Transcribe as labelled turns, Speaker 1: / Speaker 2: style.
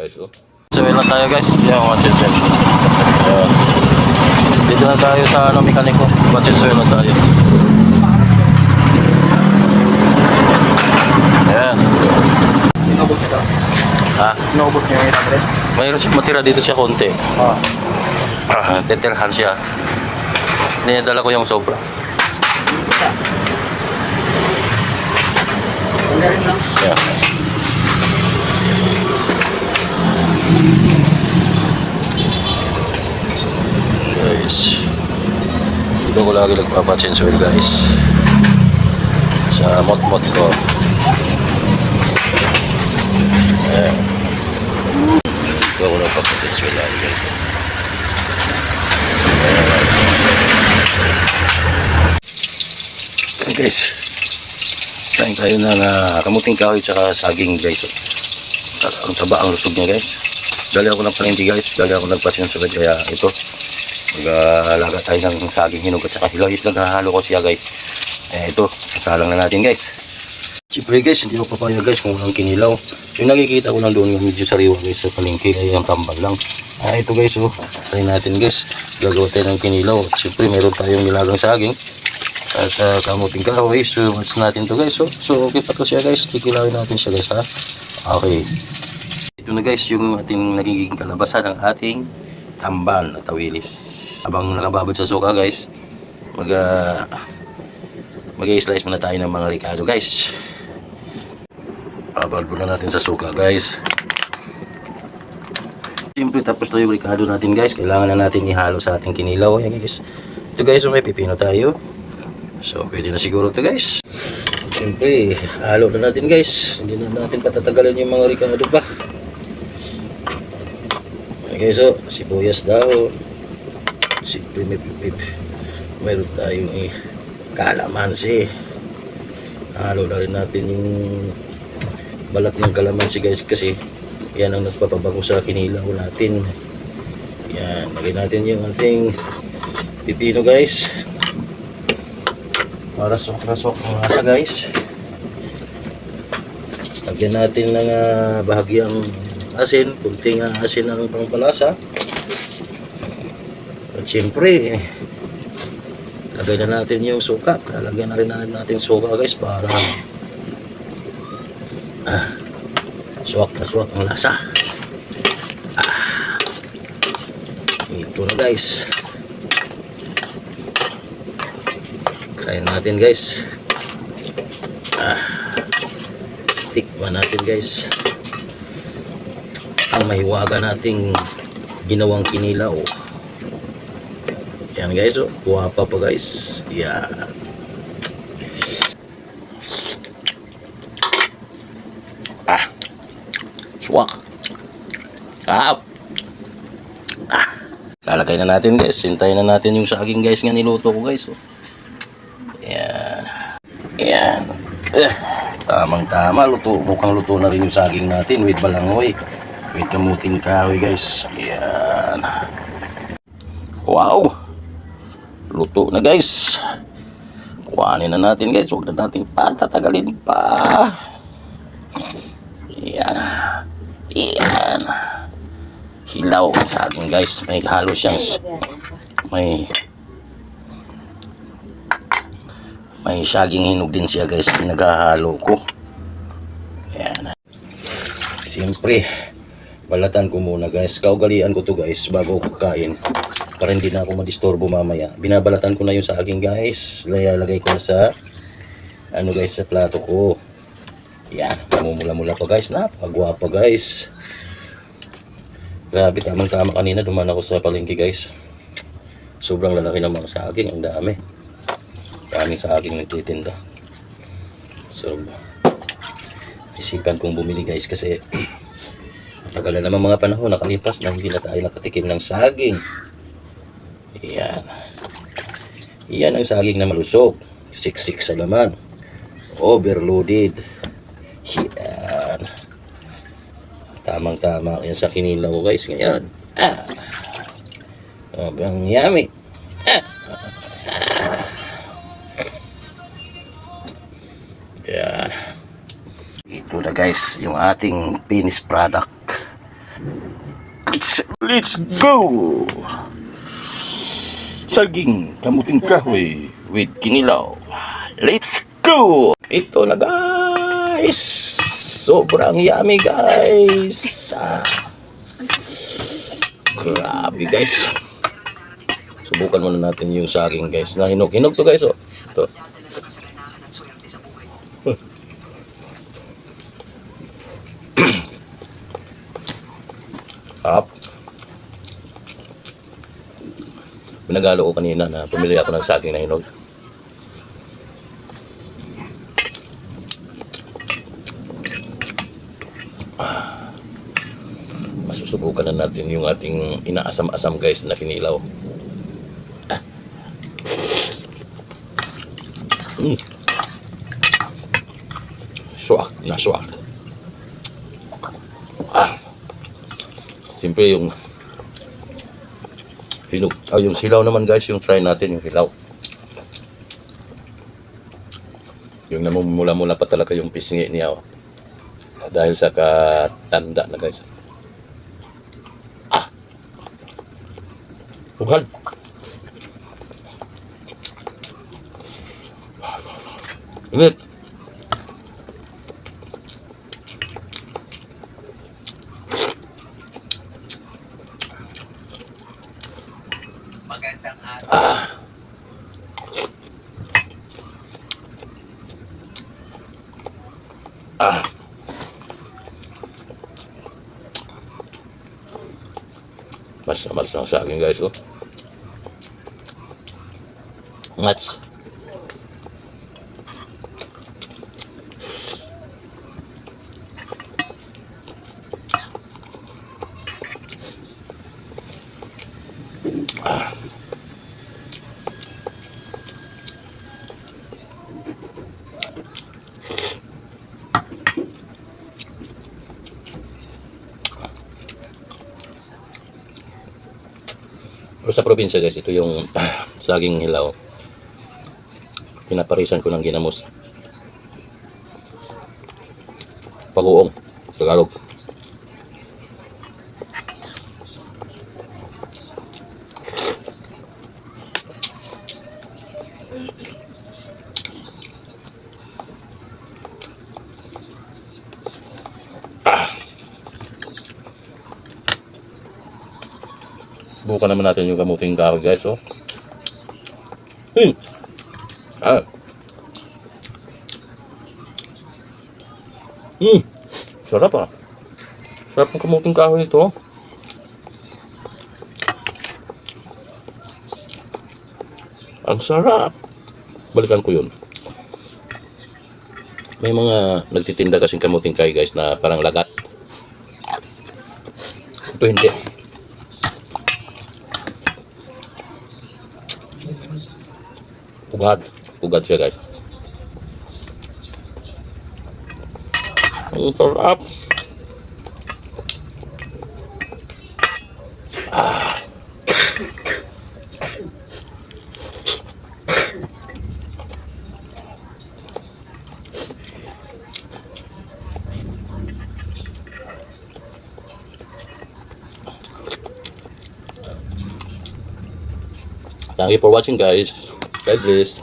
Speaker 1: guys, oh. So na tayo guys, yan mga chinchin. Dito na tayo sa mekaniko. Mga na tayo. Ayan.
Speaker 2: Inubos ka?
Speaker 1: Ha?
Speaker 2: Inubos niya yung address?
Speaker 1: Mayroon siya matira dito siya konti. Titirhan siya. Dinadala ko yung sobra. Yeah. Guys, dito ko lagi nagpapachange oil guys sa mot-mot ko. Ayan. Dito ko nagpapachange oil lagi guys. Okay guys, kain tayo ng kamuting kahoy tsaka saging guys. Ang taba ang lusog niya guys. Dali ako ng palengke guys, dali ako nagpachange oil kaya ito mag-alaga tayo ng saging hinog at saka hilaw itlog. Hahalo ko siya guys. Ito, sasalang na natin guys. Siyempre guys, hindi ko papaya guys kung walang kinilaw. Yung nakikita ko lang doon medyo sariwa guys sa palengke ay yung tambal lang. Ito guys, oh, try natin guys. Gagawa tayo ng kinilaw. Siyempre meron tayong nilagang saging at kamuting kahoy. So watch natin to guys. So okay pa to siya guys. Kikilawin natin siya guys ha. Okay. Ito na guys yung ating nagiging kalabasan ng ating tambal na tawilis. Habang nakababad sa suka guys, mag-i-slice muna tayo ng mga ricado guys. Babad muna natin sa suka guys. Siyempre tapos to yung ricado natin guys, kailangan na natin ihalo sa ating kinilaw. Yan guys. Ito guys, may pipino tayo. So pwede na siguro to guys. Siyempre halo na natin guys. Hindi na natin patatagalin yung mga ricado pa. Okay, so sibuyas dahon. Siyempre may pipip. Mayroon tayong kalamansi. Halo na rin natin yung balat ng kalamansi guys, kasi yan ang nagpapabango sa kinilaw natin. Yan, lagay natin yung ating pipino guys para sok-sok ang lasa guys. Lagyan natin ng bahagyang asin, kunting asin ang pangpalasa. At siyempre lagay na natin yung suka. Lagyan na rin natin suka guys para suwak na suwak ang lasa. Ito na guys. Kain natin guys. Tikman natin guys ang mahiwaga nating ginawang kinilaw. Yan guys, oh, guwapa pa guys. Yan. Swak. Lalagay na natin guys. Sintayin na natin yung saging guys nga niluto ko guys. Oh. Yan. Yan. Tamang tama. Luto. Mukhang luto na rin yung saging natin with balangoy. With kamuting kahoy guys. Yan. Wow. Luto na guys. Kuhanin na natin guys. Huwag na natin patatagalin pa. Yan. Yan. Hilaw sa akin guys. May halo siyang may saging hinog din siya guys. Pinaghahalo ko. Yan. Siyempre balatan ko muna guys. Kaugalian ko to guys bago ko kain, para hindi na ako madisturbo mamaya. Binabalatan ko na yung saging guys. Lalagay ko na sa guys, sa plato ko. Yan, mamumula-mula pa guys. Napakagwapa guys. Grabe, tamang-tama kanina dumaan ako sa palengke guys. Sobrang lalaki ng mga saging, ang dami. Daming saging nagtitinda. So isipan kong bumili guys kasi tagal na naman mga panahon nakalipas na hindi na tayo nakatikim ng saging. Yan. Yan ang saging na malusog. Siksik sa laman. Overloaded. Yan. Tamang-tama yan sa kinilaw ko guys. Ngayon. Sobrang yummy. Yan. Ito na guys yung ating finished product. Let's go! Saging kamuting kahoy with kinilaw. Let's go! Ito na guys! Sobrang yummy guys! Grabe guys! Subukan muna natin yung saging guys. Nahinog-hinog to guys oh. Ito. Up. Pinagalo ko kanina na pumili ako ng saging na hinog. Masusubukan na natin yung ating inaasam-asam guys na kinilaw. Swak na swak. Siyempre yung hinog. Yung hilaw naman guys, yung try natin yung hilaw. Yung namumula-mula pa talaga yung pisngi niya oh. Dahil sa katanda na guys. Bukan. Init. Mas ang saging guys oh. Mats. Pero sa probinsya guys, ito yung saging hilaw. Pinaparisan ko ng ginamos. Paguong, Tagalog. Bukan naman natin yung kamuting kahoy guys oh. Sarap ah. Sarap ng kamuting kahoy nito. Ang sarap. Balikan ko yun. May mga nagtitinda kasing kamuting kahoy guys na parang lagat. Ito hindi. Pugad siya guys. Ang sarap. Thank you for watching guys. God bless.